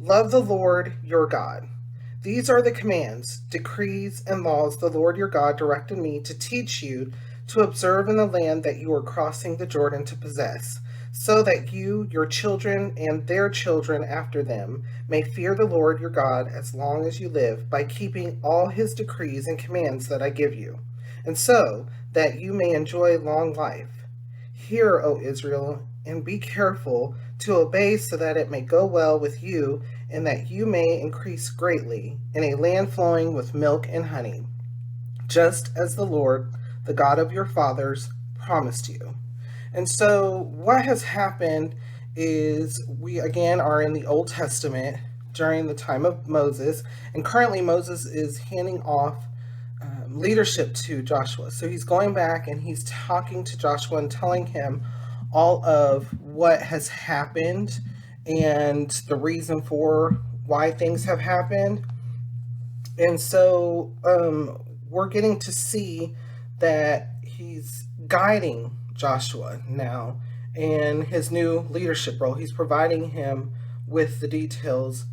Love the Lord your God. These are the commands, decrees, and laws the Lord your God directed me to teach you to observe in the land that you are crossing the Jordan to possess, so that you, your children, and their children after them may fear the Lord your God as long as you live by keeping all his decrees and commands that I give you, and so that you may enjoy long life. Hear, O Israel, and be careful to obey so that it may go well with you and that you may increase greatly in a land flowing with milk and honey, just as the Lord, the God of your fathers, promised you. And so, what has happened is we again are in the Old Testament during the time of Moses, and currently Moses is handing off leadership to Joshua. So he's going back and he's talking to Joshua and telling him all of what has happened and the reason for why things have happened. And so we're getting to see that he's guiding Joshua now in his new leadership role. He's providing him with the details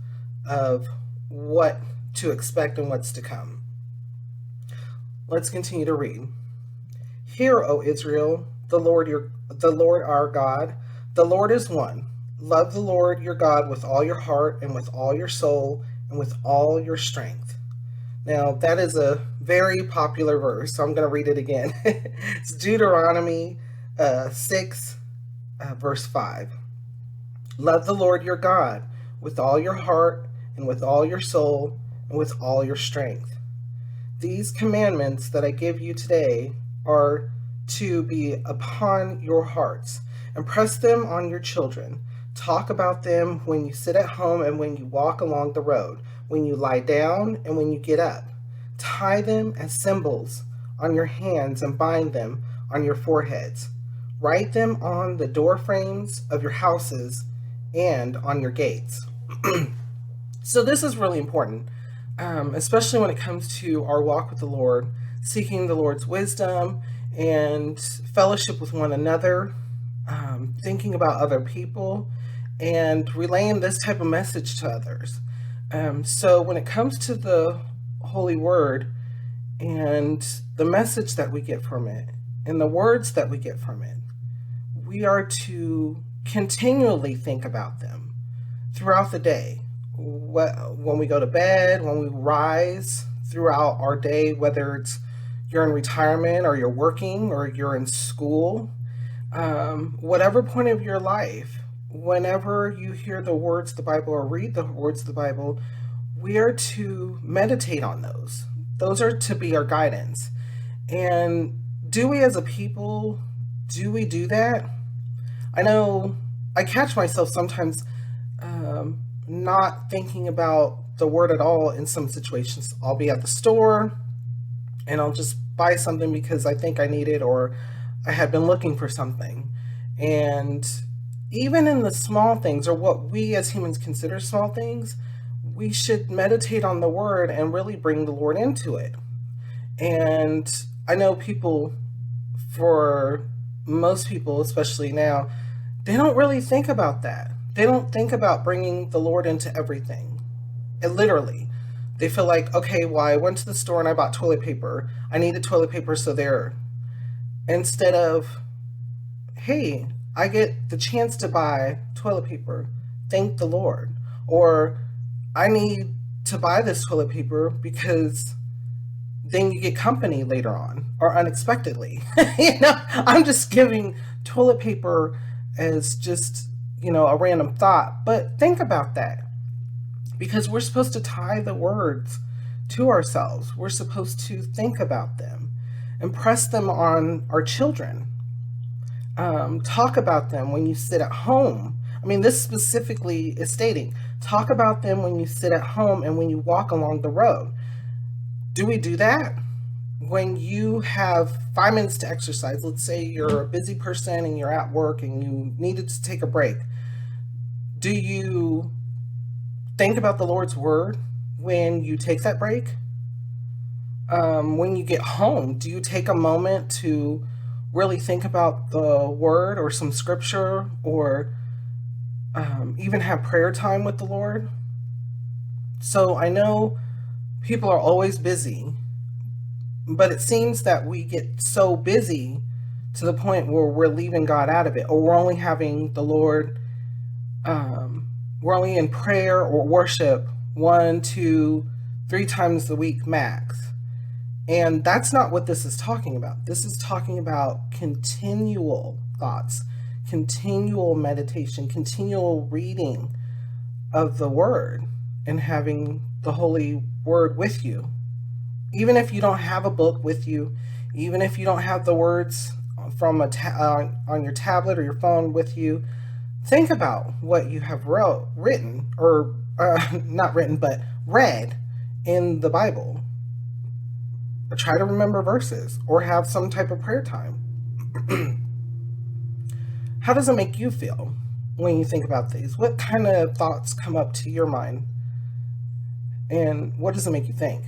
of what to expect and what's to come. Let's continue to read. Hear, O Israel, the Lord our God, the Lord is one. Love the Lord your God with all your heart and with all your soul and with all your strength. Now, that is a very popular verse, so I'm going to read it again. It's Deuteronomy 6, verse 5. Love the Lord your God with all your heart and with all your soul and with all your strength. These commandments that I give you today are to be upon your hearts. Impress them on your children. Talk about them when you sit at home and when you walk along the road, when you lie down and when you get up. Tie them as symbols on your hands and bind them on your foreheads. Write them on the door frames of your houses and on your gates. So this is really important. Especially when it comes to our walk with the Lord, seeking the Lord's wisdom and fellowship with one another, thinking about other people, and relaying this type of message to others. So when it comes to the Holy Word and the message that we get from it and the words that we get from it, we are to continually think about them throughout the day. When we go to bed, when we rise throughout our day, whether it's you're in retirement or you're working or you're in school, whatever point of your life, whenever you hear the words of the Bible or read the words of the Bible, we are to meditate on those. Those are to be our guidance. And do we as a people, do we do that? I know I catch myself sometimes not thinking about the word at all in some situations. I'll be at the store and I'll just buy something because I think I need it or I had been looking for something. And even in the small things, or what we as humans consider small things, we should meditate on the word and really bring the Lord into it. And I know people, for most people, especially now, they don't really think about that. They don't think about bringing the Lord into everything. And literally, they feel like, okay, well, I went to the store and I bought toilet paper. I needed toilet paper, so there. Instead of, hey, I get the chance to buy toilet paper. Thank the Lord. Or I need to buy this toilet paper because then you get company later on or unexpectedly. I'm just giving toilet paper as just a random thought, but think about that because we're supposed to tie the words to ourselves. We're supposed to think about them, impress them on our children, talk about them when you sit at home. I mean, this specifically is stating, talk about them when you sit at home and when you walk along the road. Do we do that? When you have 5 minutes to exercise, let's say you're a busy person and you're at work and you needed to take a break, do you think about the Lord's word when you take that break? When you get home, do you take a moment to really think about the word or some scripture or even have prayer time with the Lord? So I know people are always busy, but it seems that we get so busy to the point where we're leaving God out of it, or we're only having the Lord, we're only in prayer or worship 1, 2, 3 times a week max. And that's not what this is talking about. This is talking about continual thoughts, continual meditation, continual reading of the Word, and having the Holy Word with you. Even if you don't have a book with you, even if you don't have the words from on your tablet or your phone with you, think about what you have written, or not written, but read in the Bible. Or try to remember verses, or have some type of prayer time. How does it make you feel when you think about these? What kind of thoughts come up to your mind? And what does it make you think?